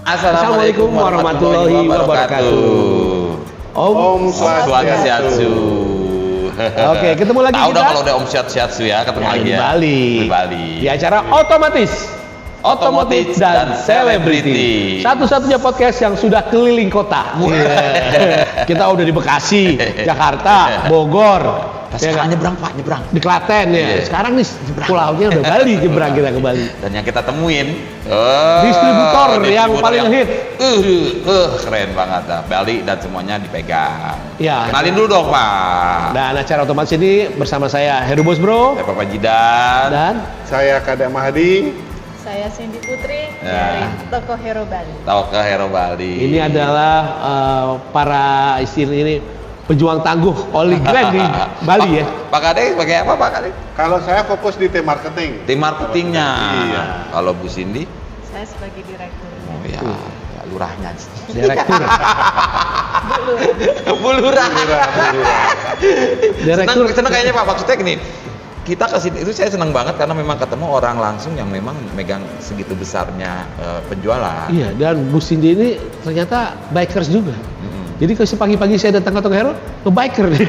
Assalamualaikum warahmatullahi wabarakatuh. Om Swastiastu. Oke, ketemu lagi Tahu kita. dong kalau udah Om Swastiastu ya, ketemu lagi di ya. Bali. Di Bali. Di acara Otomotif dan Selebriti. Satu-satunya podcast yang sudah keliling kota. Iya. Kita udah di Bekasi, Jakarta, Bogor. Sekarang nyebrang Pak, nyebrang. Di Klaten ya. Iya. Sekarang nih pulaunya udah Bali, nyebrang kita ke Bali. Dan yang kita temuin Distributor yang paling hit. Keren banget dah. Bali dan semuanya dipegang. Ya. Kenalin dulu dong Pak. Dan acara otomatis ini bersama saya Heru Bos Bro Saya Papa Jidan. dan Saya Kadek Mahdi. Saya Cindy Putri Ya. dari Toko Hero Bali. Tahu ke Hero Bali. ini adalah para istilah ini pejuang tangguh Oli Grand di Bali ya. Pak Kadek sebagai apa Pak Kadek? Kalau saya fokus di tim marketing. Tim marketingnya. Iya. Kalau Bu Cindy, Saya sebagai direktur. oh ya, lurahnya. Direktur. Bu Lurah. Direktur. Senang kayaknya Pak, maksudnya gini, kita ke sini itu saya senang banget karena memang ketemu orang langsung yang memang megang segitu besarnya penjualan. Iya, dan Bu Cindy ini ternyata bikers juga. Mm-mm. Jadi kalau pagi-pagi saya datang ke Toko Hero, ke biker nih.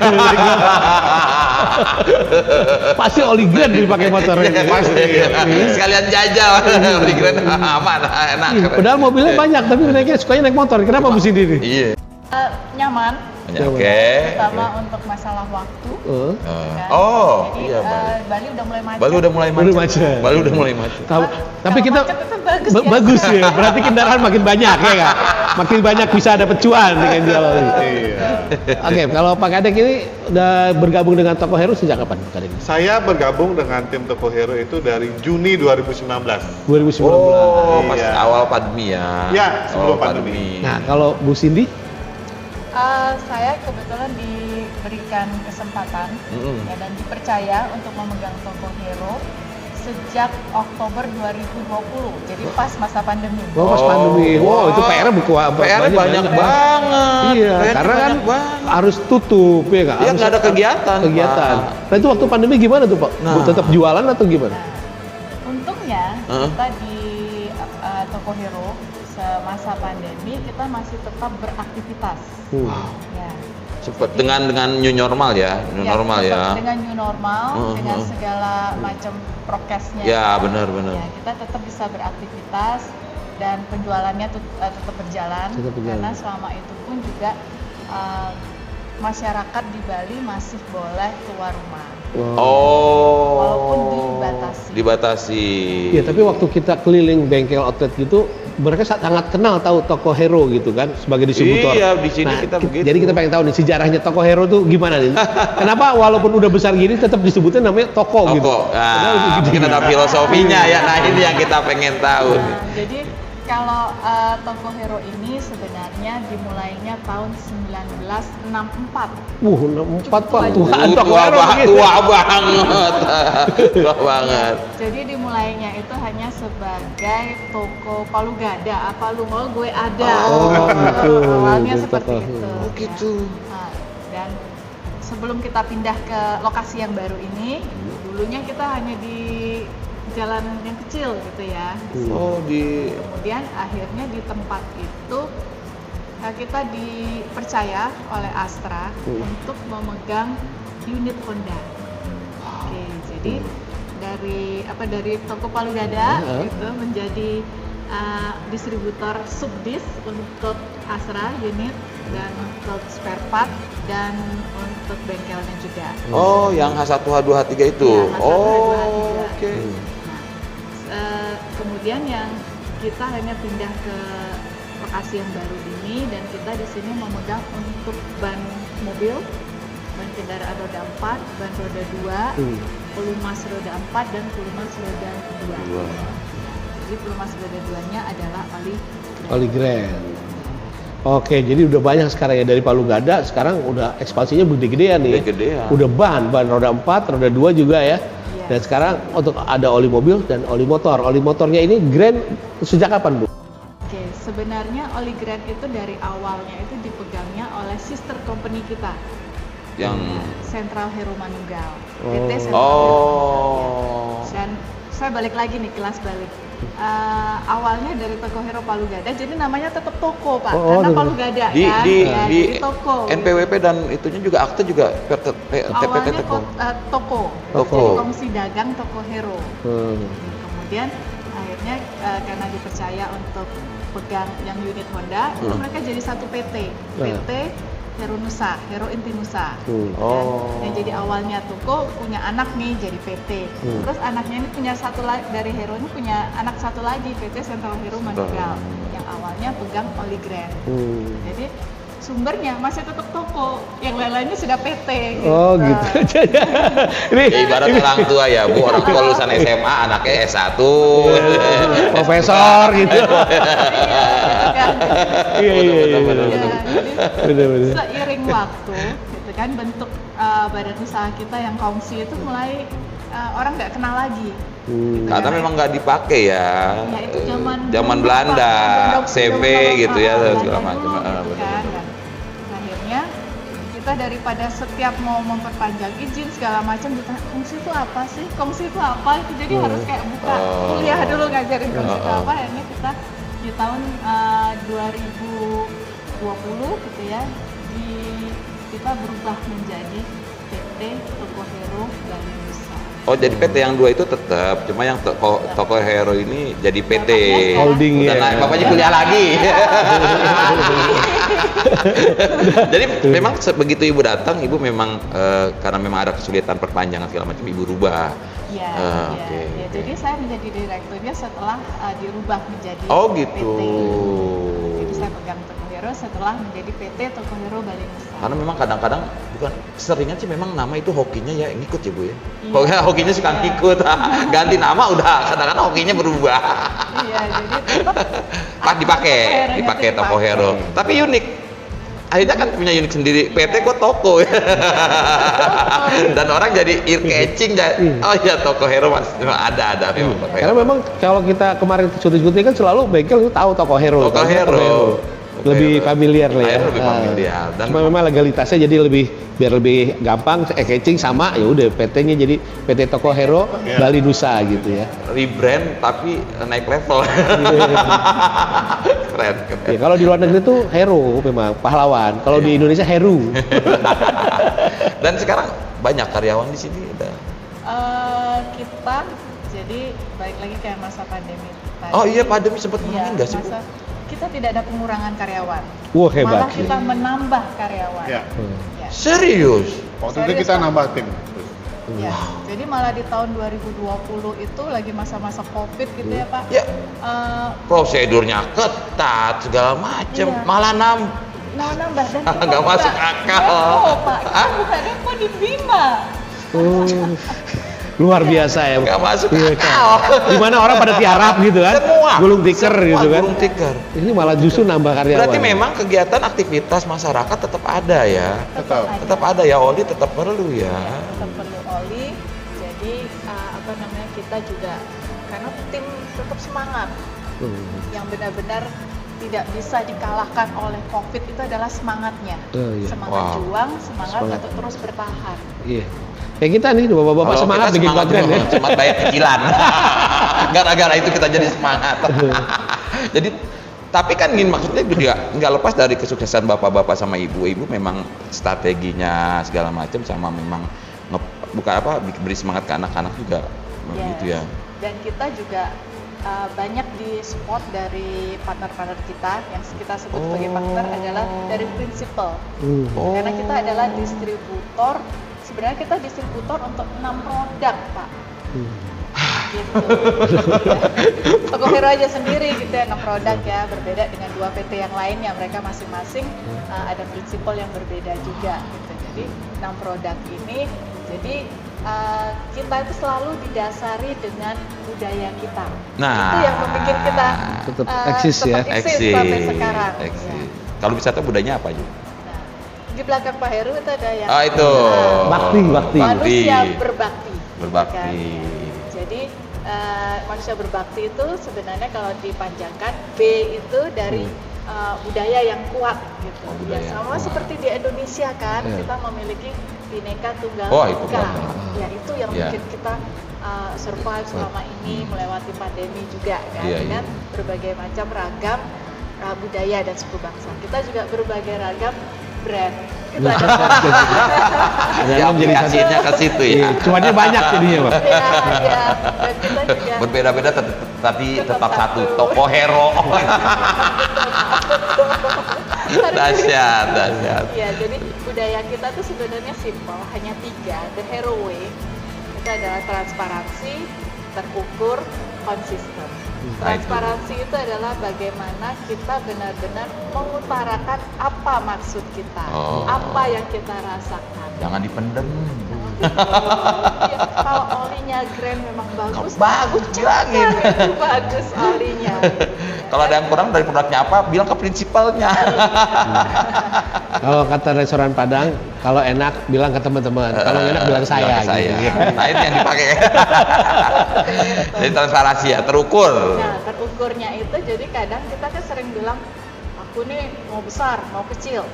Pasti Oli Grand dipakai motornya. Pasti. Sekalian jajal, beli keren aman, enak. Iya, padahal mobilnya banyak, tapi mereka sukanya naik motor. Kenapa Bu Cindy ini? Iya. Nyaman, Oke. terutama untuk masalah waktu. kan. Oh, Jadi, iya Bali. Bali udah mulai macet. Bali udah mulai Udah macet. macet. Bali udah mulai macet. Tapi Kalau kita macet itu bagus ya. bagus ya. Berarti kendaraan makin banyak ya nggak? Makin banyak bisa dapat cuan dengan jual oli. Iya. Oke, kalau Pak Kadek ini udah bergabung dengan Toko Hero sejak kapan Pak Kadek? Saya bergabung dengan tim Toko Hero itu dari Juni 2019. 2019. Oh, pas Iya. awal pandemi ya. Ya, sebelum Awal pandemi. Nah, kalau Bu Cindy, Saya kebetulan diberikan kesempatan Mm-mm. ya, dan dipercaya untuk memegang Toko Hero sejak Oktober 2020. Jadi pas masa pandemi. pas pandemi, itu PR PR banyak banget. Iya, PR karena kan banyak banget. harus tutup ya nggak? Iya, Harus nggak ada kegiatan, Kegiatan. Pak. Nah itu waktu pandemi gimana tuh Pak? Nah. Tetap jualan atau gimana? Nah, untungnya Heeh. kita di Toko Hero semasa pandemi kita masih tetap beraktivitas. Ya. Cepet dengan new normal ya, new normal tetap ya. Dengan new normal, Heeh, dengan heeh. segala macam prokesnya. Ya, benar-benar. Ya, kita tetap bisa beraktivitas dan penjualannya tetap berjalan. Tetap berjalan. Karena selama itu pun juga masyarakat di Bali masih boleh keluar rumah. Oh. Walaupun dibatasi. Dibatasi. Iya, tapi waktu kita keliling bengkel outlet gitu, mereka sangat kenal tahu Toko Hero gitu kan sebagai distributor. Iya, di sini kita begitu. Jadi kita pengen tahu nih sejarahnya Toko Hero tuh gimana nih? Kenapa walaupun udah besar gini tetap disebutnya namanya Toko gitu? Toko. Padahal Nah, gede. mungkin ada filosofinya ya. Nah, ini yang kita pengen tahu. Nah, jadi kalau Toko Hero ini sebenarnya dimulainya tahun 1964. 64 Pak, Tua Tuhan Toko tua, Hero begitu. tua banget. Tua banget. Jadi dimulainya itu hanya sebagai toko palu gada, apa lu mau gue ada. Oh, gitu. Awalnya Jadi seperti toko. itu. Oh, gitu. Nah, dan sebelum kita pindah ke lokasi yang baru ini, dulunya kita hanya di jalan yang kecil gitu ya. Oh, di Kemudian akhirnya di tempat itu kita dipercaya oleh Astra untuk memegang unit Honda. Oke, jadi dari toko palu gada itu menjadi distributor subdis untuk Astra unit dan untuk spare part dan untuk bengkelnya juga. Oh, yang H1 H2 H3 itu. Iya, H1, H2, Oh, H3. oke. Kemudian yang kita hanya pindah ke lokasi yang baru ini dan kita di sini memegang untuk ban mobil, ban kendaraan roda 4, ban roda 2, pelumas roda 4 dan pelumas roda 2. Jadi pelumas roda 2-nya adalah Oli Grand. Oke, jadi udah banyak sekarang ya dari Palu Gada, sekarang udah ekspansinya gede-gedean nih. Gede-gedean. Udah ban roda 4, roda 2 juga ya. Iya. Dan sekarang untuk ada oli mobil dan oli motor. Oli motornya ini Grand sejak kapan, Bu? Oke, sebenarnya Oli Grand itu dari awalnya itu dipegangnya oleh sister company kita, Yang Sentral Hero Manunggal. Oh. PT Sentral Hero Manunggal, ya. Oh. Dan saya balik lagi nih, kelas balik. Awalnya dari Toko Hero Palu Gada, jadi namanya tetap toko Pak, karena Palu Gada di, kan, di, ya, di jadi toko. NPWP dan itunya juga akte juga TPT Awalnya Toko. toko, Toko. jadi kongsi dagang Toko Hero. Hmm. Kemudian akhirnya karena dipercaya untuk pegang yang unit Honda, itu mereka jadi satu PT, PT Hero Nusa, Hero Inti Nusa. Yang jadi awalnya toko punya anak nih jadi PT. Terus anaknya ini punya satu lagi, dari Hero ini punya anak satu lagi, PT Central Hero Manugal, yang awalnya pegang Oli Grand. Jadi sumbernya masih tetap toko, yang lain-lainnya sudah PT. Gitu. Oh gitu. Ini Ya, ibarat orang tua ya Bu, orang tua lulusan SMA, anaknya S1. profesor gitu. Iya. Jadi seiring waktu, gitu kan, bentuk badan usaha kita yang kongsi itu mulai orang nggak kenal lagi. Gitu Karena kan. memang nggak dipakai ya. Ya itu zaman Belanda, CV gitu ya segala Belanda macam. dulu, gitu kan. Dan akhirnya kita daripada setiap mau memperpanjang izin segala macam ditanya kongsi itu apa sih? Kongsi itu apa? Itu jadi harus kayak buka kuliah dulu ngajarin kongsi itu apa. Akhirnya kita di tahun 2020 gitu ya, kita berubah menjadi PT Toko Hero Bali Nusa. Oh jadi PT yang dua itu tetap, cuma yang Toko Hero ini jadi PT. Holding Udah ya. naik, bapaknya kuliah lagi. Jadi memang begitu ibu datang, ibu memang karena memang ada kesulitan perpanjangan segala macam, ibu rubah. Ya, Oke. jadi saya menjadi direkturnya setelah dirubah menjadi Oh gitu. PT. Jadi saya pegang Toko Hero setelah menjadi PT Toko Hero Bali Nusa. Karena memang kadang-kadang bukan seringan sih memang nama itu hokinya ya ngikut ya Bu ya. Iya. Pokoknya hokinya suka ngikut. Ganti nama udah kadang-kadang hokinya berubah. Iya, jadi tetap Pas dipakai Toko Hero. Tapi unik. Akhirnya kan punya unik sendiri. PT kok toko ya. Dan orang jadi ear catching. Oh iya Toko Hero masih ada memang Toko Karena Hero. memang kalau kita kemarin syuting kan selalu bengkel itu tahu Toko Hero. Toko Hero. Lebih familiar lah ya. Akhirnya lebih familiar. Dan Cuma memang legalitasnya jadi biar lebih gampang, catching sama ya udah PT-nya jadi PT Toko Hero Bali Nusa gitu ya. rebrand tapi naik level. Keren. Ya, kalau di luar negeri tuh hero memang pahlawan. Kalau di Indonesia Heru. Dan sekarang banyak karyawan di sini udah. Kita jadi balik lagi kayak masa pandemi tadi. Oh iya pandemi sempat Iya, ngomongin nggak sih Bu? kita tidak ada pengurangan karyawan. Wah hebat. Malah kita menambah karyawan. Ya. Ya. Serius? Waktu itu Serius, kita Pak. nambah tim. Ya. Jadi malah di tahun 2020 itu lagi masa-masa Covid gitu ya Pak. Ya Eh, prosedurnya ketat segala macem, Iya. malah mau nambah dan kita Nggak buka masuk akal. depo, Pak. Kita buka depo di Bima. Luar biasa ya. nggak masuk Iya, akal. Di mana orang pada tiarap gitu kan. Semua. Gulung tikar Semua gitu kan. gulung tikar. Ini malah justru nambah karyawan. Berarti memang kegiatan aktivitas masyarakat tetap ada ya. Tetap. Tetap ada ya, oli tetap perlu ya. Tetap perlu oli. Jadi kita juga karena tim tetap semangat. Yang benar-benar tidak bisa dikalahkan oleh Covid itu adalah semangatnya. Oh, iya. Semangat Wow. juang, semangat Semangat. untuk terus bertahan. Iya. Kayak kita nih bapak-bapak Kalau semangat kita bikin konten ya. Semangat bayar cicilan. Gara-gara itu kita jadi semangat. Jadi tapi kan ingin maksudnya juga nggak lepas dari kesuksesan bapak-bapak sama ibu memang strateginya segala macam sama memang beri semangat ke anak-anak juga gitu ya. Dan kita juga banyak di support dari partner-partner kita yang kita sebut sebagai partner adalah dari prinsipal. Karena kita adalah distributor. Sebenarnya kita distributor untuk 6 produk, Pak. Gitu. Toko Hero aja sendiri gitu ya, 6 produk ya, berbeda dengan 2 PT yang lainnya. Mereka masing-masing ada prinsipal yang berbeda juga gitu. Jadi 6 produk ini, jadi kita itu selalu didasari dengan budaya kita. Nah, Itu yang membuat kita Tetap eksis ya. eksis sampai sekarang. Eksis. Ya. Kalau wisata budayanya apa aja? Nah, di belakang Pak Heru itu ada yang Itu. Bakti. manusia berbakti. Berbakti. Kan? Jadi manusia berbakti itu sebenarnya kalau dipanjangkan B itu dari budaya yang kuat gitu. Oh, Ya budaya sama kuat. seperti di Indonesia kan Iya. kita memiliki Bhinneka Tunggal Oh, itu Ika. keren. Ya itu yang Iya. bikin kita survive selama ini melewati pandemi juga kan, Iya, dengan berbagai macam ragam budaya dan suku bangsa. Kita juga berbagai ragam brand. Kita ada Ya, aplikasinya ke situ ya. Cuannya banyak jadinya, Pak. ya, dan kita juga Berbeda-beda tapi tetap satu, toko hero. Dahsyat. Iya, jadi budaya kita tuh sebenarnya simple, hanya 3. The Hero Way itu adalah transparansi, terukur, konsisten. Transparansi itu adalah bagaimana kita benar-benar mengutarakan apa maksud kita, apa yang kita rasakan. Jangan dipendem. Ya, kalau olinya Grand memang bagus, Bagus bilangin. itu bagus olinya. Kalau ada yang kurang dari produknya apa, bilang ke prinsipalnya. Kalau kata restoran Padang, kalau enak bilang ke teman-teman, kalau enak bilang saya. Bilang ke saya. Gitu. Nah, itu yang dipakai. Jadi transparansi ya, terukur. Nah, terukurnya itu jadi kadang kita kan sering bilang, aku nih mau besar, mau kecil.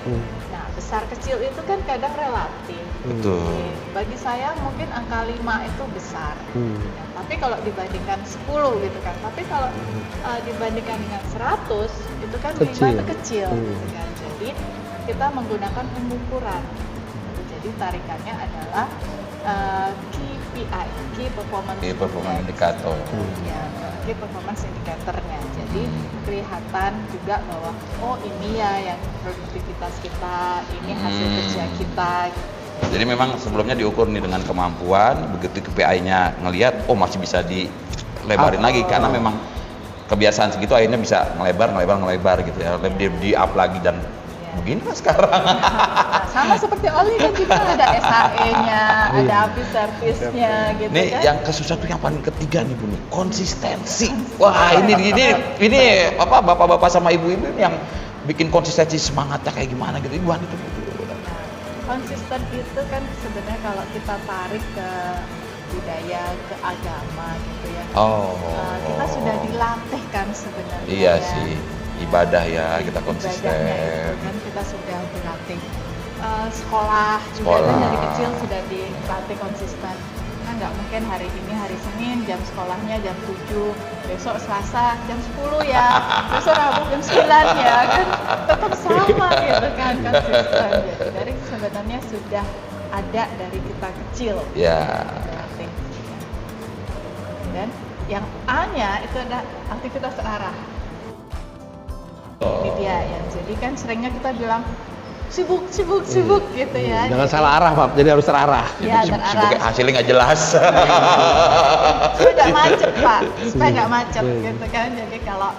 Nah, besar kecil itu kan kadang relatif. Betul. Bagi saya mungkin angka 5 itu besar. Ya, tapi kalau dibandingkan 10 gitu kan. Tapi kalau dibandingkan dengan 100 itu kan 5 itu kecil gitu kan. Jadi kita menggunakan pengukuran. Jadi tarikannya adalah KPI, Key Performance Indikator. Ya, Key Performance Indicatornya. Jadi kelihatan juga bahwa oh ini ya yang produktivitas kita, ini hasil kerja kita. Jadi memang sebelumnya diukur nih dengan kemampuan, begitu KPI-nya ngelihat, oh masih bisa dilebarin lagi karena memang kebiasaan segitu akhirnya bisa ngelebar gitu ya, di up lagi dan beginilah sekarang. Nah, sama seperti oli kan kita ada SAE-nya, ada habis servisnya gitu Nih kan. yang kesusah tuh yang paling ketiga nih Bu, nih, konsistensi. Wah ini apa bapak-bapak sama ibu-ibu yang bikin konsistensi semangatnya kayak gimana gitu, Ibu itu. Konsisten itu kan sebenarnya kalau kita tarik ke budaya, ke agama gitu ya. Kita sudah dilatih kan sebenarnya. Iya ya. sih, ibadah ya kita konsisten. Ibadahnya itu kan kita sudah dilatih. Sekolah juga kan dari kecil sudah dilatih konsisten. Kan nggak mungkin hari ini hari Senin jam sekolahnya jam 7, besok Selasa jam 10 ya, besok Rabu jam 9 ya, kan tetap sama gitu kan konsisten. Jadi dari sebenarnya sudah ada dari kita kecil. Ya. Dilatih. Dan yang A-nya itu ada aktivitas terarah. Ini dia yang jadi kan seringnya kita bilang sibuk gitu ya. Jangan salah arah, Pak. Jadi harus terarah. Ya, Sibuk terarah. hasilnya nggak jelas. Supaya nggak macet, Pak. Supaya nggak macet gitu kan. Jadi kalau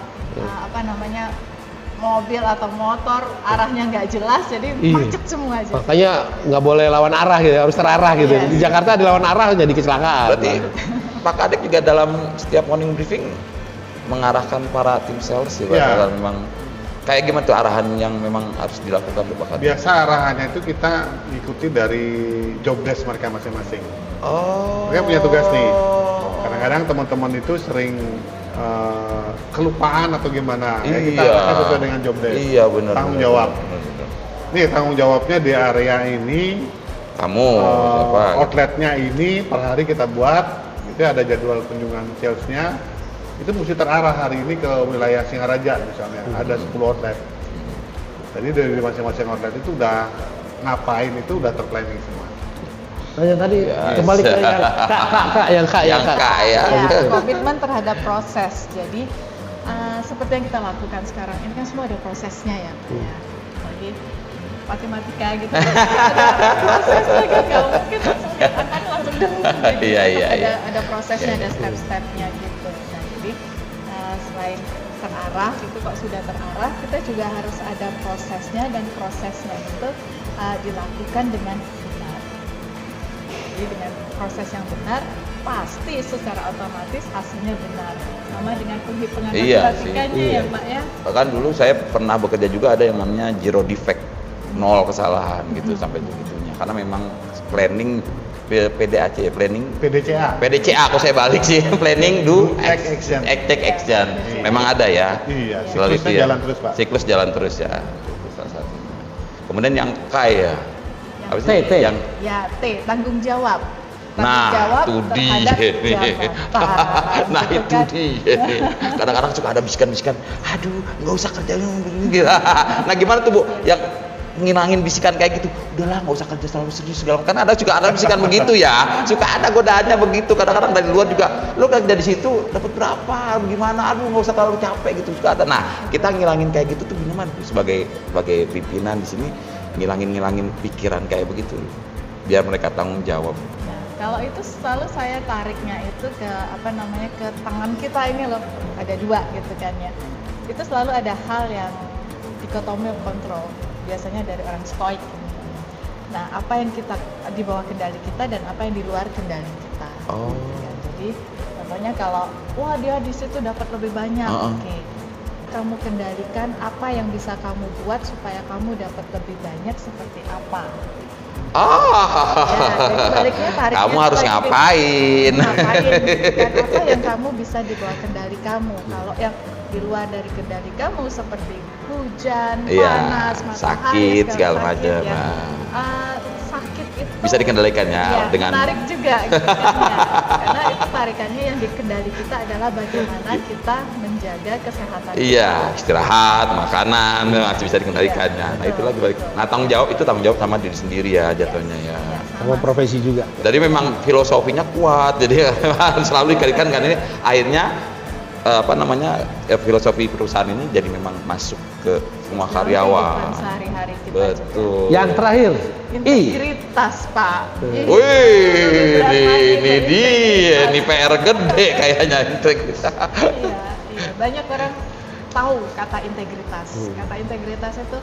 mobil atau motor arahnya nggak jelas, jadi macet semua aja. Makanya nggak boleh lawan arah gitu, harus terarah gitu. Yes. Di Jakarta dilawan arah jadi kecelakaan. Berarti Pak Kadek juga dalam setiap morning briefing mengarahkan para tim sales ya, Pak. Ya. Dalam memang kayak gimana tuh arahan yang memang harus dilakukan tuh Pak Kadek? Biasa arahannya itu kita ikuti dari job desk mereka masing-masing. Mereka punya tugas nih. Kadang-kadang teman-teman itu sering kelupaan atau gimana. Ya, kita arahkan sesuai dengan job desk. Iya benar. Tanggung jawab. Nih tanggung jawabnya di area ini. Kamu siapa? Outletnya ini per hari kita buat. Itu ada jadwal kunjungan salesnya. Itu mesti terarah hari ini ke wilayah Singaraja misalnya, ada 10 outlet. Jadi dari masing-masing outlet itu udah ngapain itu udah terplanning semua. Nah, yang tadi kembali ke yang Kak ya. Ya, komitmen terhadap proses. Jadi seperti yang kita lakukan sekarang ini kan semua ada prosesnya ya. Ya. Lagi matematika gitu. Ada prosesnya kan nggak mungkin langsung deng. Iya. Ada prosesnya, ada step-stepnya gitu. Jadi selain terarah itu kok sudah terarah, kita juga harus ada prosesnya dan prosesnya itu dilakukan dengan benar. Jadi dengan proses yang benar pasti secara otomatis hasilnya benar. Sama dengan penghitungan matematikanya ya Pak ya. Bahkan dulu saya pernah bekerja juga ada yang namanya zero defect, 0 kesalahan gitu sampai begitunya. Karena memang planning PDAC planning PDCA kok saya balik sih planning do take action memang ada ya. Iya, siklusnya ya. Jalan terus Pak. Siklus jalan terus ya, itu salah satunya. Kemudian yang K ya, T ya T tanggung jawab. Nah, jawab itu terhadap dia nih. jabatan, Nah, gitu itu kan. dia nih. Kadang-kadang suka ada bisikan-bisikan, aduh, nggak usah kerja gitu. Nah, gimana tuh Bu? Yang ngilangin bisikan kayak gitu, udahlah nggak usah kerja terlalu serius segala macam. Kan ada bisikan begitu ya, suka ada godaannya begitu. Kadang-kadang dari luar juga, lo kerja di situ dapat berapa, gimana, aduh nggak usah terlalu capek gitu, suka ada. Nah, kita ngilangin kayak gitu tuh gimana sebagai pimpinan di sini, ngilangin pikiran kayak begitu, biar mereka tanggung jawab. Nah, kalau itu selalu saya tariknya itu ke ke tangan kita ini loh, ada dua gitu kan ya. Itu selalu ada hal yang dikotomi kontrol, biasanya dari orang stoik. Nah, apa yang kita di bawah kendali kita dan apa yang di luar kendali kita. Oh. Ya, jadi contohnya kalau wah dia di situ dapat lebih banyak, oke. Kamu kendalikan apa yang bisa kamu buat supaya kamu dapat lebih banyak seperti apa. Ya, jadi baliknya tariknya Kamu harus ngapain? Dan apa yang kamu bisa di bawah kendali kamu. Kalau yang di luar dari kendali kamu seperti hujan, panas, matahari, segala macam. ya. Sakit itu Bisa dikendalikan ya, dengan menarik juga gitu kan, ya. Karena itu tarikannya yang dikendali kita adalah bagaimana kita menjaga kesehatan iya, kita. istirahat, makanan, masih bisa dikendalikannya. Nah, itu lagi balik. Nah, tanggung jawab sama diri sendiri ya jatuhnya ya. Sama profesi juga. Jadi memang filosofinya kuat, jadi selalu dikalikan kan ini akhirnya filosofi perusahaan ini jadi memang masuk ke semua karyawan. Sehari-hari kita Betul. Yang terakhir, integritas Pak. Wih, ini dia, ini PR gede kayaknya integritas. Iya, banyak orang tahu kata integritas. Kata integritas itu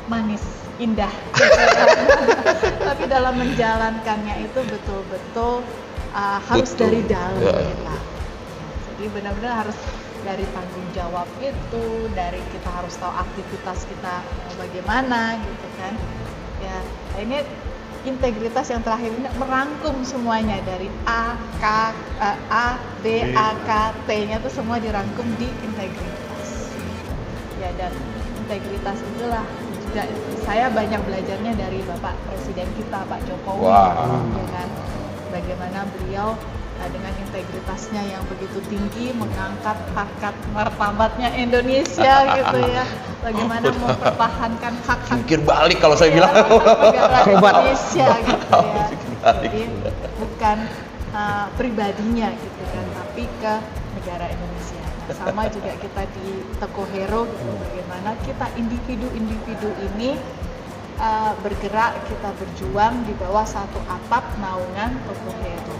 manis, indah. Tapi dalam menjalankannya itu betul-betul harus Betul. dari dalam Ya. kita. Jadi benar-benar harus dari tanggung jawab itu, dari kita harus tahu aktivitas kita bagaimana gitu kan. Ya, ini integritas yang terakhir ini merangkum semuanya dari A, B, A, K, T-nya itu semua dirangkum di integritas. Ya, dan integritas itulah juga saya banyak belajarnya dari Bapak Presiden kita, Pak Jokowi. Wow. Ya kan? Bagaimana beliau dengan integritasnya yang begitu tinggi mengangkat harkat martabatnya Indonesia gitu ya, bagaimana mempertahankan hak-hak Mikir balik kalau saya bilang. negara Hebat. Indonesia gitu ya. Balik. Jadi bukan pribadinya gitu kan, tapi ke negara Indonesia. Nah, sama juga kita di Toko Hero gitu, bagaimana kita individu-individu ini bergerak, kita berjuang di bawah satu atap naungan Toko Hero.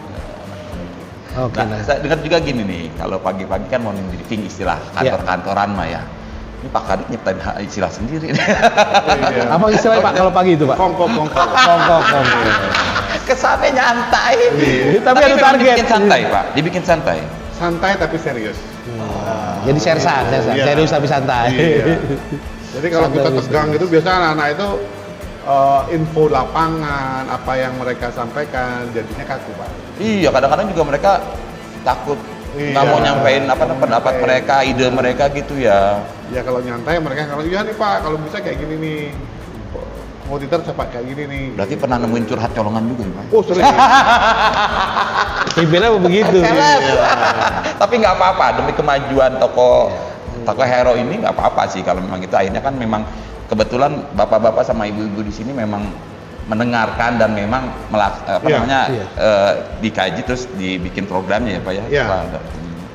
Oke, Nah, saya dengar juga gini nih, kalau pagi-pagi kan morning briefing istilah kantor-kantoran mah ya. Ini Pak Kadit nyiptain istilah sendiri. Iya. apa istilahnya Pak kalau pagi itu Pak? Kongkong. Kongkong. Kesannya nyantai. Tapi ada memang target. Dibikin santai Pak, dibikin santai. Santai tapi serius. Jadi sersan, Iya. serius tapi santai. Iya. Jadi kalau Santai kita tapi tegang gitu, biasanya anak-anak itu info lapangan, apa yang mereka sampaikan, jadinya kaku Pak. Iya, kadang-kadang juga mereka takut nggak mau nyampein pendapat mereka, ide mereka gitu ya. Ya kalau nyantai mereka kalau iya nih Pak, kalau bisa kayak gini nih. Auditor cepat kayak gini nih. Berarti pernah nemuin curhat colongan juga ya Pak? Oh sering. Pimpinnya begitu. Tapi nggak apa-apa, demi kemajuan toko Hero ini nggak apa-apa sih kalau memang itu. Akhirnya kan memang kebetulan bapak-bapak sama ibu-ibu di sini memang mendengarkan dan memang dikaji terus dibikin programnya ya Pak ya. Iya.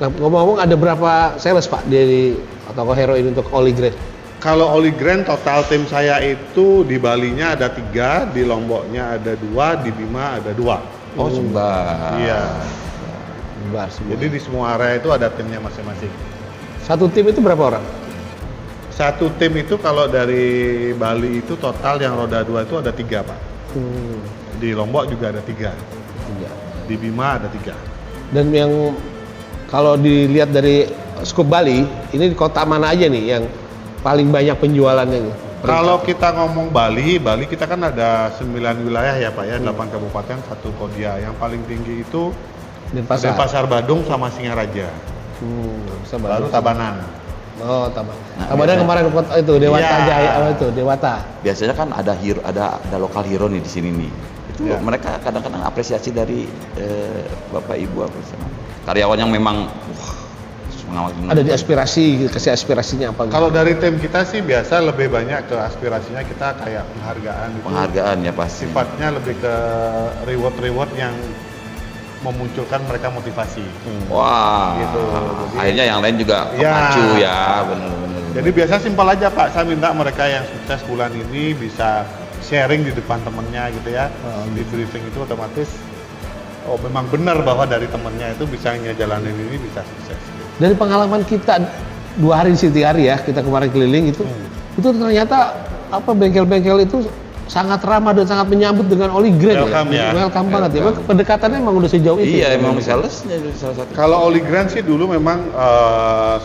Nah, ngomong-ngomong ada berapa sales Pak di Toko Hero ini untuk Oli Grade? Kalau Oli Grand total tim saya itu di Balinya ada 3, di Lomboknya ada 2, di Bima ada 2. Oh, Sumbar. Iya. Bar semua. Jadi di semua area itu ada timnya masing-masing. Satu tim itu berapa orang? Satu tim itu kalau dari Bali itu total yang roda 2 itu ada 3 Pak. Di Lombok juga ada 3. Tiga. Di Bima ada 3. Dan yang kalau dilihat dari skup Bali, ini di kota mana aja nih yang paling banyak penjualannya nih? Kalau kita ngomong Bali kita kan ada 9 wilayah ya Pak ya, 8 kabupaten, 1 kota. Yang paling tinggi itu Denpasar. Denpasar Badung sama Singaraja. Baru Tabanan. Oh, Tabanan. Nah, Tabanan biasanya- kemarin kota itu Dewata Iya. Jaya itu Dewata. Biasanya kan ada lokal hero nih di sini nih. Itu itu Ya. mereka kadang-kadang apresiasi dari bapak ibu apa sama karyawan yang memang semangat Ada di aspirasi, kasih aspirasinya apa? Kalau dari tim kita sih biasa lebih banyak ke aspirasinya kita kayak penghargaan itu. penghargaan ya pasti. Sifatnya lebih ke reward yang memunculkan mereka motivasi. Wah, Gitu. Jadi- akhirnya yang lain juga Ya. kepacu ya, benar-benar. Jadi biasa simpel aja Pak, saya minta mereka yang sukses bulan ini bisa sharing di depan temennya gitu ya. Di briefing itu otomatis oh memang benar bahwa dari temennya itu bisa ngejalanin ini bisa sukses. Dari pengalaman kita 2 hari di Sitiari ya, kita kemarin keliling itu ternyata apa bengkel-bengkel itu sangat ramah dan sangat menyambut dengan Oli Grand Welcome ya. Welcome banget ya. Memang pendekatannya emang udah sejauh itu. Iya, emang salesnya itu salah satu. Kalau Oli Grand sih dulu memang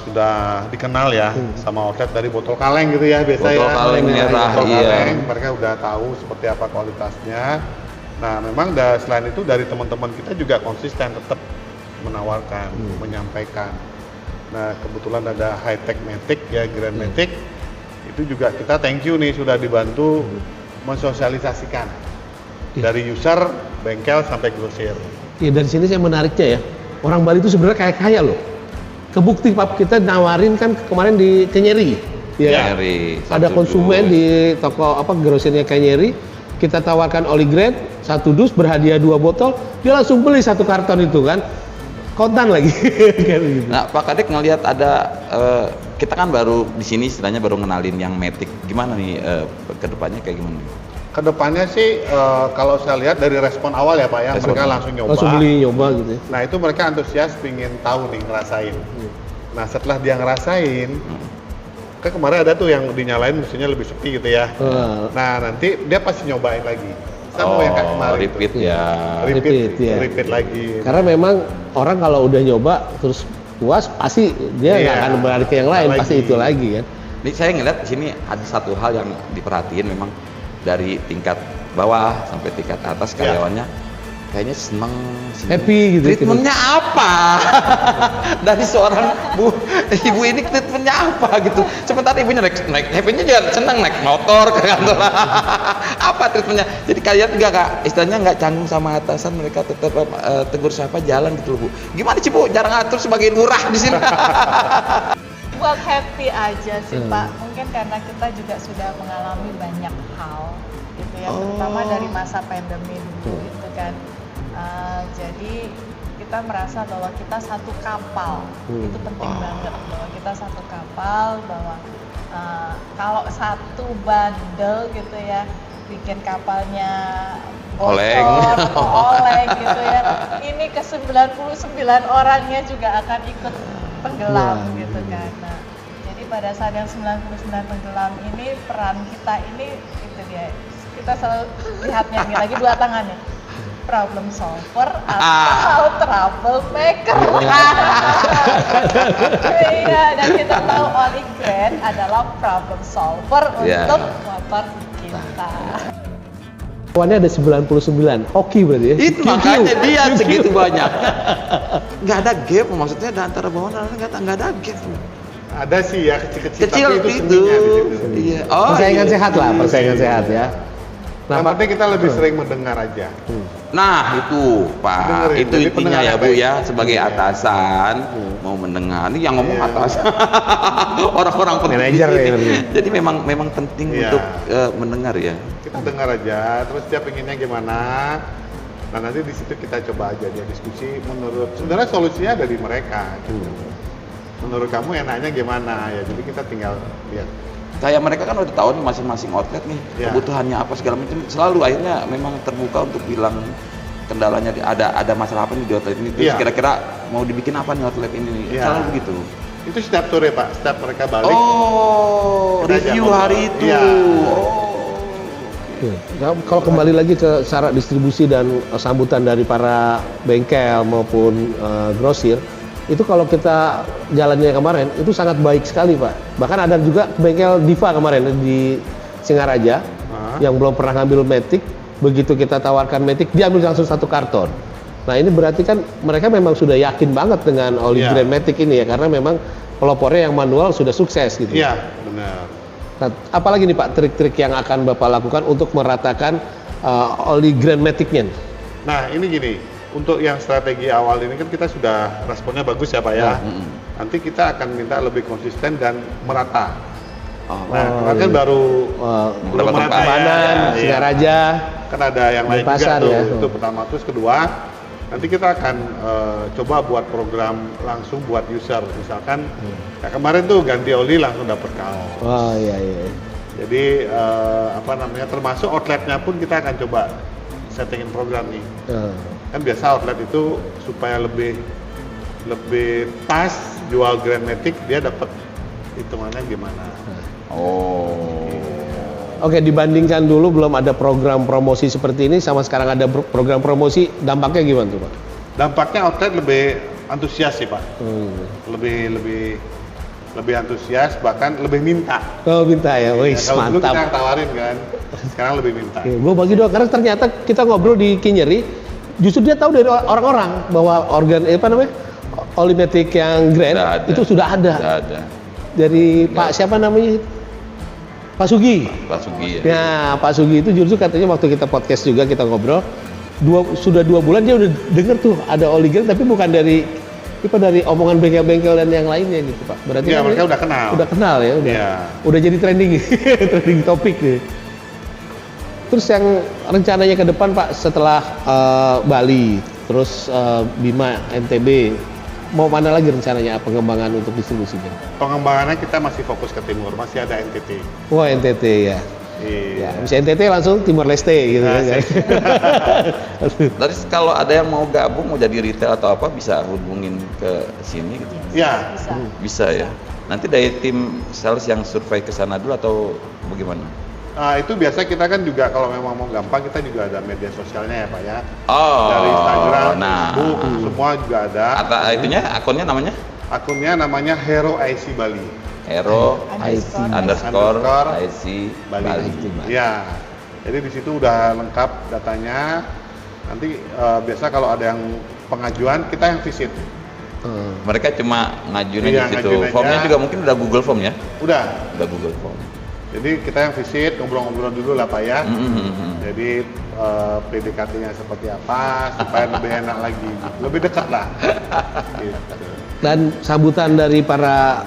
sudah dikenal ya sama outlet dari botol kaleng gitu ya biasa Botol ya. kaleng merah, Botol iya. kaleng, mereka udah tahu seperti apa kualitasnya. Nah memang selain itu dari teman-teman kita juga konsisten tetap menawarkan, menyampaikan. Nah kebetulan ada High Tech Matic ya Grand Matic itu juga kita thank you nih sudah dibantu mensosialisasikan dari user, bengkel sampai grosir. Ya dari sini saya menariknya ya. Orang Bali itu sebenarnya kaya loh. Kebukti Pak kita nawarin kan kemarin di Kenyeri. Ya. Kenyeri, Ada satu konsumen dus. di toko grosirnya Kenyeri, kita tawarkan Oli Grand 1 dus berhadiah 2 botol, dia langsung beli 1 karton itu kan. Kontan lagi. Kayak gitu. Nah, Pak Kadek ngelihat ada kita kan baru di sini istilahnya baru ngenalin yang Matic. Gimana nih ke depannya kayak gimana? Kedepannya sih kalau saya lihat dari respon awal ya Pak ya, Respon mereka awal. langsung nyoba. Langsung beli nyoba gitu ya. Nah itu mereka antusias pingin tahu nih ngerasain. Nah setelah dia ngerasain, kan kemarin ada tuh yang dinyalain mesinnya lebih sepi gitu ya. Nah nanti dia pasti nyobain lagi. Sama yang kayak kemarin. repeat tuh. ya. Repeat, ya. Repeat lagi. Karena memang orang kalau udah nyoba terus puas pasti dia nggak Iya. akan beralih ke yang lain, Lagi. Iya. pasti itu lagi kan. Ini saya ngeliat di sini ada satu hal yang diperhatiin memang dari tingkat bawah sampai tingkat atas Ya. karyawannya kayaknya seneng. Happy gitu. Treatmentnya apa? Dari seorang ibu ini treatmentnya apa gitu? Sementara ibunya naik happy-nya juga senang naik motor ke kantor. Apa treatmentnya? Jadi kalian nggak istilahnya nggak canggung sama atasan, mereka tetap tegur sapa jalan gitu loh Bu. Gimana sih Bu? Jarang ngatur sebagai lurah di sini. Buat happy aja sih Pak, mungkin karena kita juga sudah mengalami banyak hal gitu ya, terutama dari masa pandemi dulu gitu kan. Jadi kita merasa bahwa kita satu kapal, itu penting banget bahwa kita satu kapal, bahwa kalau satu bandel gitu ya bikin kapalnya Oleng. bocor atau oleng gitu ya, ini ke 99 orangnya juga akan ikut tenggelam gitu kan. Nah, jadi pada saat yang 99 tenggelam ini peran kita ini itu dia. Kita selalu lihatnya ini lagi 2 tangannya. Problem solver atau trouble maker. Iya, dan kita tahu Oli Grand adalah problem solver Yeah. untuk motor kita. Kawannya ada 99, hoki berarti ya. Itu makanya dia segitu banyak. Nggak ada gap, maksudnya antara bawah dan atas nggak ada gap. Ada sih ya kecil-kecil, Kecil tapi itu itu. seninya di situ. Iya. Oh, Persaingan iya. sehat lah, persaingan sehat ya. Yang penting kita lebih sering mendengar aja. Nah itu Pak, Dengerin. itu Jadi intinya pendengar ya yang Bu baik. ya, sebagai Iya. atasan mau mendengar, ini yang ngomong Iya. atasan, orang-orang penting di Manajer sini. ya. Jadi memang penting Iya. untuk mendengar ya. Kita dengar aja, terus dia pengennya gimana. Nah nanti di situ kita coba aja dia diskusi. Sebenarnya solusinya ada di mereka. Gitu. Menurut kamu enaknya gimana ya? Jadi kita tinggal lihat. Kayak mereka kan udah tahu nih masing-masing outlet nih Iya. kebutuhannya apa segala macam. Selalu akhirnya memang terbuka untuk bilang kendalanya ada masalah apa nih di outlet ini. Terus Iya. kira-kira mau dibikin apa nih outlet ini nih. Iya. Selalu begitu. Itu setiap sore Pak, setiap mereka balik. Oh, Kita ajak review ngobrol. hari itu. Iya. Iya. Nah, kalau kembali lagi ke syarat distribusi dan sambutan dari para bengkel maupun grosir, itu kalau kita jalannya kemarin itu sangat baik sekali Pak. Bahkan ada juga bengkel Diva kemarin di Singaraja yang belum pernah ngambil Matic, begitu kita tawarkan Matic dia ambil langsung 1 karton. Nah ini berarti kan mereka memang sudah yakin banget dengan Oli Iya. Grand Matic ini ya, karena memang pelopornya yang manual sudah sukses gitu. Iya, benar. Nah, apalagi nih Pak trik-trik yang akan Bapak lakukan untuk meratakan oli Grand Matic-nya? Nah ini gini, untuk yang strategi awal ini kan kita sudah responnya bagus ya Pak ya. Nanti kita akan minta lebih konsisten dan merata. Nah, kan baru belum merata ya. Singaraja. Kan ada yang lain pasar, juga tuh. ya. Itu pertama. Terus kedua, nanti kita akan coba buat program langsung buat user. Misalkan ya kemarin tuh ganti oli langsung dapat kaos. Oh iya. Jadi termasuk outletnya pun kita akan coba settingin program nih. Kan biasa outlet itu supaya lebih pas jual Grand Matic dia dapat hitungannya gimana. Oke, dibandingkan dulu belum ada program promosi seperti ini sama sekarang ada program promosi, dampaknya gimana tuh Pak? Dampaknya outlet lebih antusias sih Pak. Lebih antusias, bahkan lebih minta. Oh minta ya, wih Kalau dulu mantap. kita tawarin kan, sekarang lebih minta. Gue bagi dua, karena ternyata kita ngobrol di Kinyeri, justru dia tahu dari orang-orang bahwa oli Matic yang Grand itu sudah ada. Sudah ada. Dari Pak siapa namanya? Pak Sugi. Pak Sugi ya. Ya, Pak Sugi itu justru katanya waktu kita podcast juga kita ngobrol, sudah 2 bulan dia udah denger tuh ada oli Grand, tapi bukan dari omongan bengkel-bengkel dan yang lainnya gitu Pak. Berarti ya, mereka udah kenal. Udah kenal ya, udah jadi trending, trending topik nih. Terus yang rencananya ke depan Pak setelah Bali, terus Bima, NTB, mau mana lagi rencananya pengembangan untuk distribusinya? Pengembangannya kita masih fokus ke timur, masih ada NTT. Wah NTT ya. Iya. Ya, bisa NTT langsung Timor Leste gitu kan. Terus kalau ada yang mau gabung, mau jadi retail atau apa, bisa hubungin ke sini gitu? Ya. Bisa ya. Nanti dari tim sales yang survei ke sana dulu atau bagaimana? Itu biasa kita kan juga kalau memang mau gampang kita juga ada media sosialnya ya Pak ya. Dari Instagram, Facebook, semua juga ada. Akunnya namanya? Akunnya namanya Hero IC Bali. Hero underscore IC Bali. Ya. Jadi di situ udah lengkap datanya. Nanti biasa kalau ada yang pengajuan kita yang visit. Mereka cuma ngajuin Iya, aja situ. ngajuin aja. Formnya juga mungkin udah Google Form ya? Udah Google Form. Jadi kita yang visit, ngobrol-ngobrol dulu lah Pak ya. Jadi PDKT-nya seperti apa supaya lebih enak lagi, lebih dekat lah. Gitu. Dan sambutan dari para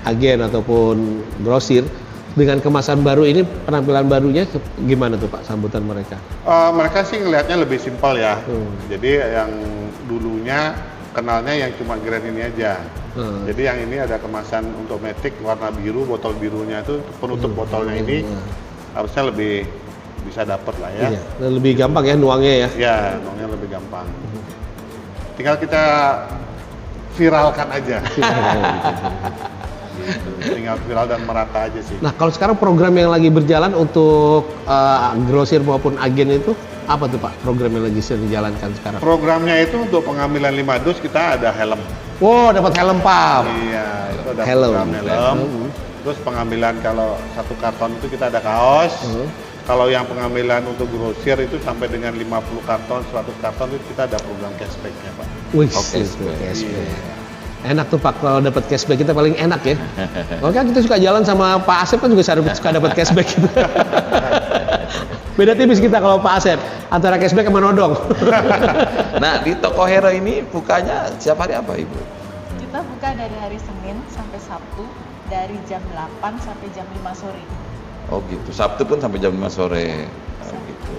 agen ataupun grosir dengan kemasan baru ini, penampilan barunya gimana tuh Pak sambutan mereka? Mereka sih ngelihatnya lebih simpel ya. Jadi yang dulunya kenalnya yang cuma Grand ini aja. Jadi yang ini ada kemasan untuk Matic warna biru, botol birunya itu penutup botolnya ini harusnya lebih bisa dapat lah ya. Iya, dan lebih gampang ya nuangnya ya. Ya, nuangnya lebih gampang. Tinggal kita viralkan aja. Gitu. Tinggal viral dan merata aja sih. Nah kalau sekarang program yang lagi berjalan untuk grosir maupun agen itu apa tuh Pak program yang lagi sedang dijalankan sekarang? Programnya itu untuk pengambilan 5 dus kita ada helm. Wow dapat helm Pak. Iya, itu ada Helm. program helm. Terus pengambilan kalau 1 karton itu kita ada kaos. Kalau yang pengambilan untuk grosir itu sampai dengan 50 karton, 100 karton itu kita ada program cashback-nya Pak. Wih, Cashback. cashback. Enak tuh Pak kalau dapat cashback, kita paling enak ya. Makanya kita suka jalan sama Pak Asep kan juga suka dapat cashback gitu. Beda tipis kita kalau Pak Asep antara cashback sama nodong. Nah di toko Hero ini bukanya setiap hari apa Ibu? Kita buka dari hari Senin sampai Sabtu dari jam 8 sampai jam 5 sore. Oh gitu, Sabtu pun sampai jam 5 sore. Oh, gitu.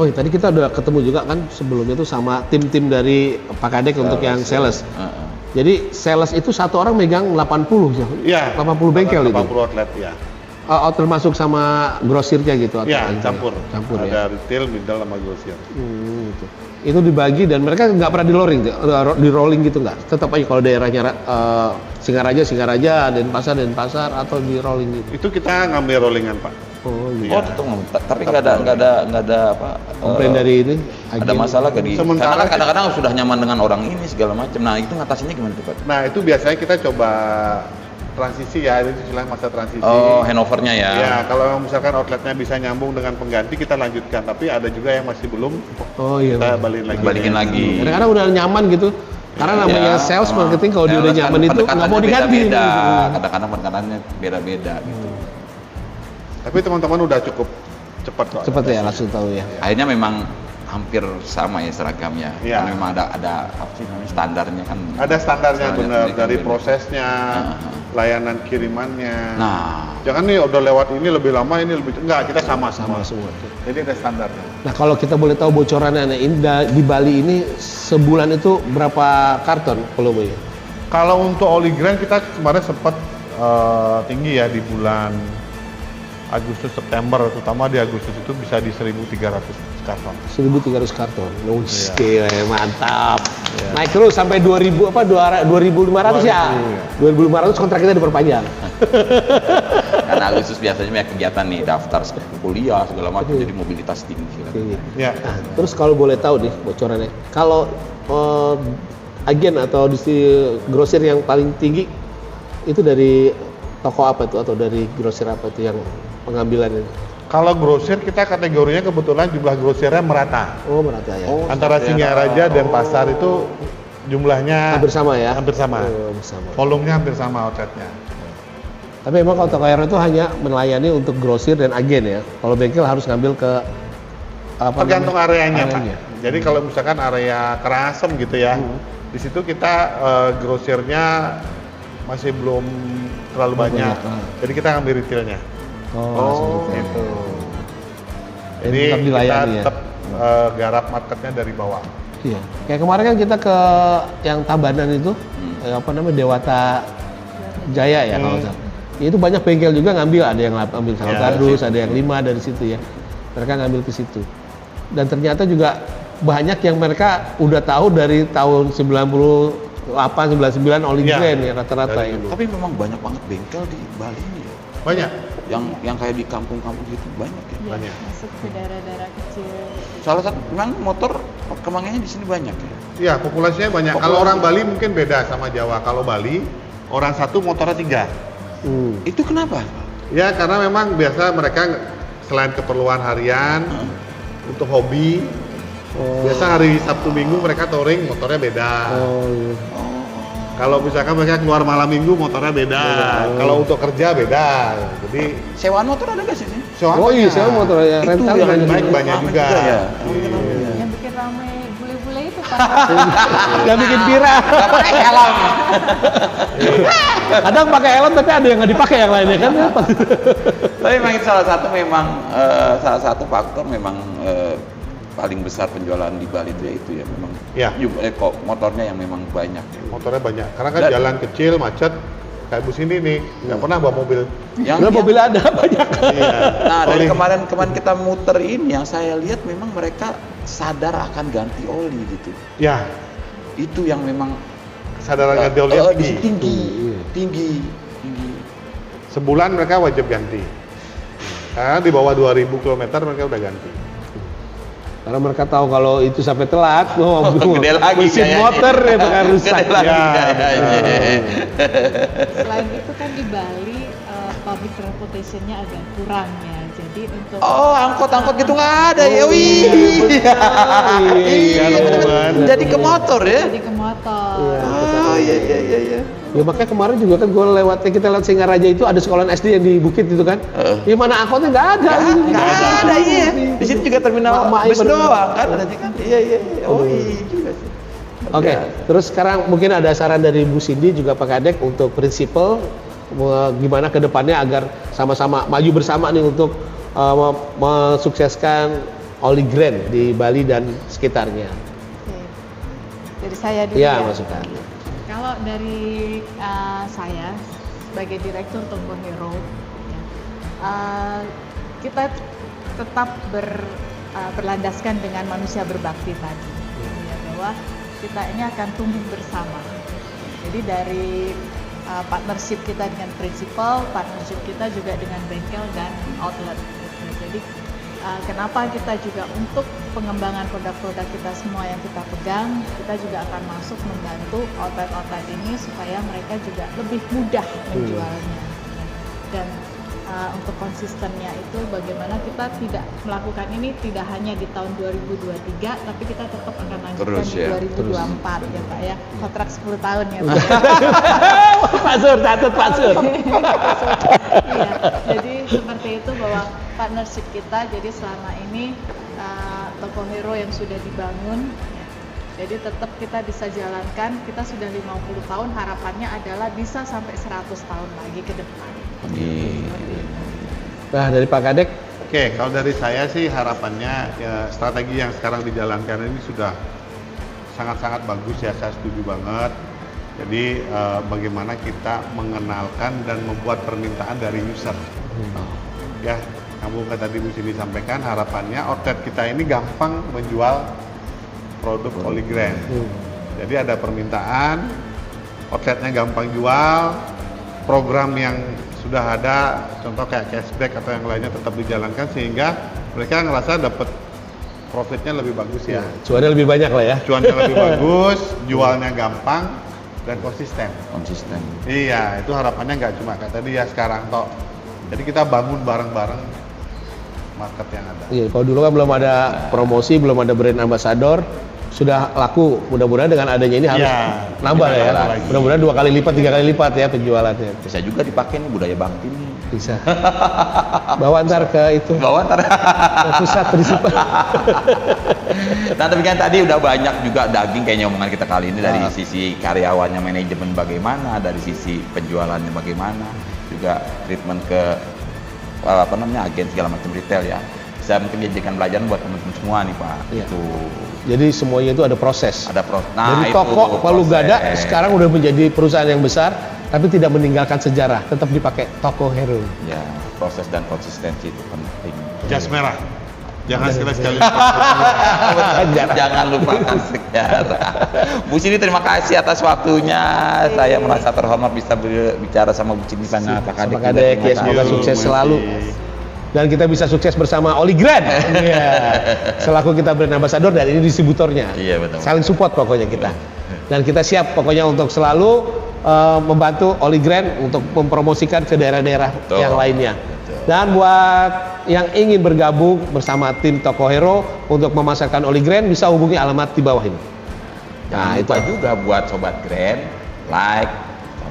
Oh tadi kita udah ketemu juga kan sebelumnya tuh sama tim-tim dari Pak Kadek untuk yang sales. Jadi sales itu satu orang megang 80 ya? 80 bengkel 80 itu? 80 outlet ya. Termasuk sama grosirnya gitu? Iya, campur ya? ada retail, middle, sama grosir. Gitu. Itu dibagi dan mereka nggak pernah di rolling gitu nggak? Tetap aja kalau daerahnya Singaraja, Denpasar atau di rolling gitu? Itu kita ngambil rollingan Pak. Oh iya. Oh, tetap tapi nggak ada apa? Komplain dari ini? Ada masalah gak di? Sementara karena kadang-kadang sudah nyaman dengan orang ini segala macam. Nah itu ngatasinnya gimana tuh Pak? Nah itu biasanya kita coba transisi ya, itu istilah masa transisi. Oh, handovernya ya. Ya, kalau misalkan outletnya bisa nyambung dengan pengganti kita lanjutkan, tapi ada juga yang masih belum. Oh iya. Kita balikin lagi. Kadang-kadang udah nyaman gitu. Karena namanya sales marketing kalau dia udah nyaman itu nggak mau diganti. Kadang-kadang penekatannya beda-beda gitu. Tapi teman-teman udah cukup cepat kok. Cepat ya, langsung tahu ya. Akhirnya memang hampir sama ya seragamnya. Iya. Karena memang ada apa sih namanya standarnya kan. Ada standarnya benar kan dari benar. prosesnya, layanan kirimannya. Nah, Jangan nih udah lewat ini lebih lama, ini lebih enggak, kita sama Sama semua. Jadi ada standarnya. Nah kalau kita boleh tahu bocorannya nih, di Bali ini sebulan itu berapa karton volumenya? Kalau untuk Oli Grand kita kemarin sempat tinggi ya di bulan Agustus September, terutama di Agustus itu bisa di 1.300 karton. 1.300 karton. Wih, Iya. gila, mantap. Naik terus sampai 2.000 apa 2.500 ya. 2.500 kontrak kita diperpanjang. karena Agustus biasanya banyak kegiatan nih, daftar kuliah segala macam, jadi mobilitas tinggi. Kan. Tinggi. Ya. Nah, terus kalau boleh tahu nih bocorannya, kalau agen atau grosir yang paling tinggi itu dari toko apa tuh atau dari grosir apa tuh yang pengambilan ini? Kalau grosir kita kategorinya kebetulan jumlah grosirnya merata. Oh, merata ya. Oh, Antara Singaraja dan pasar itu jumlahnya Hampir sama ya? Hampir sama. Oh, sama. Volumenya hampir sama outletnya. Tapi memang kalau toko air itu hanya melayani untuk grosir dan agen ya. Kalau bengkel harus ngambil ke apa Tergantung namanya? areanya, Pak. Areanya. Jadi kalau misalkan area Kerasem gitu ya, di situ kita grosirnya masih belum terlalu Belum banyak. banyak, Jadi kita ngambil retailnya. Oh, langsung Gitu. Dan Jadi tetap kita dilayani ya? tetap garap marketnya dari bawah. Iya. Kayak kemarin kan kita ke yang Tabanan itu, apa namanya Dewata Jaya ya kalau nggak salah. Itu banyak bengkel juga ngambil, ada yang ambil sama Ya, kardus, ada yang 5 dari situ ya. Mereka ngambil ke situ. Dan ternyata juga banyak yang mereka udah tahu dari tahun 98, 99 Oli Ya, Grand ya rata-rata dari itu. dulu. Tapi memang banyak banget bengkel di Bali ini ya. Banyak. Yang kayak di kampung-kampung gitu banyak ya. Ya, Banyak. masuk ke daerah-daerah kecil. Salah satu memang motor perkembangannya di sini banyak ya. Iya, populasinya banyak. Kalau orang Bali mungkin beda sama Jawa. Kalau Bali, orang satu motornya 3. Itu kenapa? Ya, karena memang biasa mereka selain keperluan harian, untuk hobi, biasa hari Sabtu Minggu mereka touring, motornya beda. Oh, iya. Kalau misalkan mereka keluar malam Minggu, motornya beda. Kalau untuk kerja beda. Jadi, Sewaan motor ada nggak sih? Oh iya, saya motor ya Itu rental yang banyak baik juga. banyak Rame juga. ya. Yang bikin rame bule-bule itu Pak. Yang bikin pirah. Nggak pakai helm. Kadang pakai helm tapi ada yang nggak dipakai yang lainnya kan. Tapi memang itu salah satu faktor memang paling besar penjualan di Bali itu ya memang. Ya. Kok motornya yang memang banyak. Ya. motornya banyak. Karena kan Dan- jalan kecil, macet. Kayak bus ini nih, nggak pernah bawa mobil. Udah mobil ada banyak. Iya. Nah dari Oli. kemarin kita muter ini yang saya lihat memang mereka sadar akan ganti oli gitu. Ya, Itu yang memang kesadaran ganti oli di sini tinggi. tinggi. Sebulan mereka wajib ganti. Karena di bawah 2000 km mereka udah ganti. Karena mereka tahu kalau itu sampai telat, Gede lagi mesin kayaknya. motor itu kan rusak. Gede lagi Ya, kayaknya. Selain itu kan di Bali public transportation-nya agak kurang ya. Jadi untuk Oh, angkot-angkot gitu nggak ada ya, wih. Iya, bener. Jadi ke motor ya. jadi ke motor. Oh iya. Ya makanya kemarin juga kan kita lewat Singaraja itu ada sekolah SD yang di Bukit itu kan. Ya mana angkotnya nggak ada. Nggak ada iya. Di sini juga terminal Mak-mak bus bener. doang kan ada kan. Iya. Oh iya juga sih. Oke, Ya. terus sekarang mungkin ada saran dari Bu Cindy juga Pak Kadek untuk prinsipal gimana ke depannya agar sama-sama maju bersama nih untuk mensukseskan Oli Grand di Bali dan sekitarnya. Oke. Dari saya dulu Iya, ya. masukan. Kalau dari saya sebagai direktur Tonggo Hero, ya, kita tetap berlandaskan dengan manusia berbakti tadi, ya, bahwa kita ini akan tumbuh bersama. Jadi dari partnership kita dengan prinsipal, partnership kita juga dengan bengkel dan outlet. Gitu. Jadi kenapa kita juga untuk pengembangan produk-produk kita semua yang kita pegang, kita juga akan masuk membantu outlet-outlet ini supaya mereka juga lebih mudah menjualnya. Dan untuk konsistennya itu bagaimana kita tidak melakukan ini tidak hanya di tahun 2023, tapi kita tetap akan lanjutkan Terus di ya, 2024 ya Pak ya. Kontrak 10 tahun ya Pak. Pak Sur, catat Pak Sur. Iya, jadi seperti itu bahwa partnership kita, jadi selama ini Toko Hero yang sudah dibangun, ya, jadi tetap kita bisa jalankan. Kita sudah 50 tahun, harapannya adalah bisa sampai 100 tahun lagi ke depan. Nah, dari Pak Kadek, Oke, kalau dari saya sih harapannya ya, strategi yang sekarang dijalankan ini sudah sangat-sangat bagus ya, saya setuju banget. Jadi bagaimana kita mengenalkan dan membuat permintaan dari user. Ya, kamu tadi Bu Cindy sampaikan harapannya outlet kita ini gampang menjual produk Oligrand. Jadi ada permintaan, outletnya gampang jual, program yang sudah ada, contoh kayak cashback atau yang lainnya tetap dijalankan sehingga mereka ngerasa dapat profitnya lebih bagus ya. cuannya lebih banyak lah ya. Cuannya lebih bagus, jualnya gampang dan konsisten. Konsisten. Iya, itu harapannya nggak cuma kayak tadi ya sekarang toh. Jadi kita bangun bareng-bareng market yang ada. Iya, kalau dulu kan belum ada promosi, belum ada brand ambassador, sudah laku. Mudah-mudahan dengan adanya ini harus Iya, nambah kita ya. nambah lagi. Mudah-mudahan 2 kali lipat, 3 kali lipat ya penjualannya. Bisa juga dipakai nih budaya Bangti nih. Bisa. Bawa ntar ke itu, Bawa ntar. ke pusat prinsipal. Nah, tapi kan tadi udah banyak juga daging kayaknya omongan kita kali ini dari sisi karyawannya, manajemen bagaimana, dari sisi penjualannya bagaimana, juga treatment ke agen segala macam retail ya. Bisa mungkin dijadikan pelajaran buat teman-teman semua nih Pak. Iya. Itu Jadi semuanya itu ada proses. ada proses. Dari toko Palu Gada sekarang udah menjadi perusahaan yang besar, tapi tidak meninggalkan sejarah, tetap dipakai Toko Hero. ya, proses dan konsistensi itu penting. Jas merah. Jangan sekali-sekali. Jangan lupakan sejarah. Bu Cindy, terima kasih atas waktunya. Saya merasa terhormat bisa bicara sama Bu Cindy sana. Pak Kadek. Pak Kadek, juga ya semoga terima sukses kasih. selalu. Dan kita bisa sukses bersama Oligrand. Iya. Selaku kita brand ambassador dan ini distributornya. Iya, betul. Saling support pokoknya kita. Dan kita siap pokoknya untuk selalu membantu Oligrand untuk mempromosikan ke daerah-daerah Betul. yang lainnya. Betul. Dan buat yang ingin bergabung bersama tim Toko Hero untuk memasarkan Oligrand bisa hubungi alamat di bawah ini. Jangan lupa juga buat Sobat Grand, like,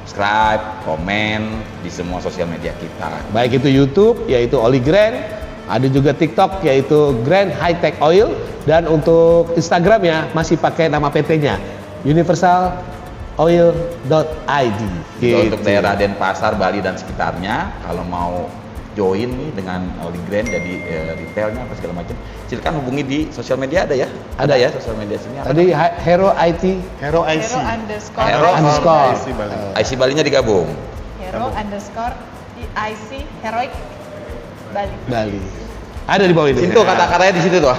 subscribe, komen di semua sosial media kita. Baik itu YouTube yaitu Oligrand, ada juga TikTok yaitu Grand High Tech Oil, dan untuk Instagram ya masih pakai nama PT-nya universaloil.id. Untuk daerah Denpasar, Bali dan sekitarnya, kalau mau join nih dengan Oligrand jadi retailnya apa segala macam, silakan hubungi di sosial media ada ya? Ada ya sosial media sini. Apa? Tadi Hero IT Hero IC. Hero underscore Hero underscore. IC Bali. IC Balinya digabung. Hero underscore IC Heroic Bali. Bali. Ada di bawah ini. Situ kata-katanya di situ tuh.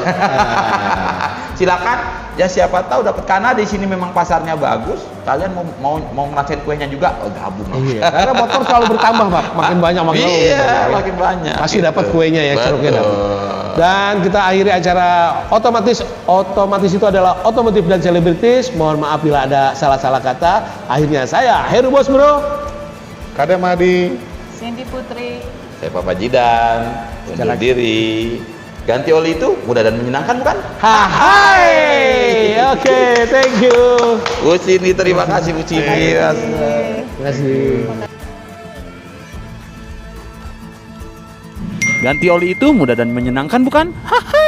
Silakan ya, siapa tahu dapat, karena di sini memang pasarnya bagus. Kalian mau ngerasain kuenya juga, gabung. Iya, karena motor selalu bertambah, Pak. Makin banyak makin Iya, makin banyak. Pasti gitu. dapat kuenya ya, ceruknya dapat. Betul. Dan kita akhiri acara otomatis itu adalah otomotif dan selebritis. Mohon maaf bila ada salah-salah kata. Akhirnya saya Heru Bos Bro. Kadem Adi. Cindy Putri. Saya Papa Jidan, undur Sekali lagi. diri. Ganti oli itu mudah dan menyenangkan bukan? Hai. Oke, thank you. Bu Cindy, terima kasih Bu Cindy. Terima kasih. Ganti oli itu mudah dan menyenangkan bukan? Haha.